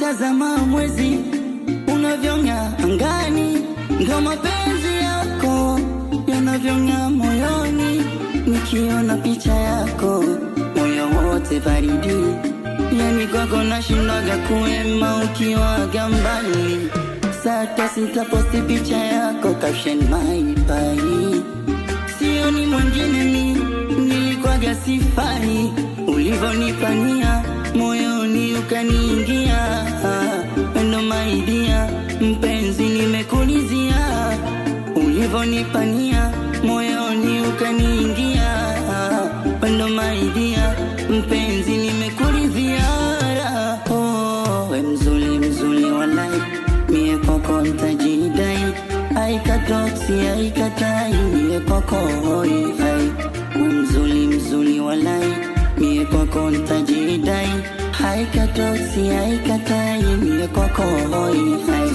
nikitazama mwezi unavyong'aa angani, ndo mapenzi yako yanavyong'aa moyoni. Nikiona picha yako moyo wote baridi, yani kwako nashindwaga kuema ukiwaga mbali. Sasa sitaposti picha yako caption my body, sioni mwingine nilikwaga sifai. Ulivonipania moyoni ukaniingia, pendo maidia mpenzi nimekulizia. Ulivonipania moyoni ukaniingia, pendo maidia mpenzi nimekulizia. Oh, we mzuri mzuri walai, mie kwako ntajidai. Aikatoksi aikatai, mie kwako hoi hai. We mzuri mzuri walai, mie kwako ntajidai. Aikatoksi aikatai, mie kwako hoi hai.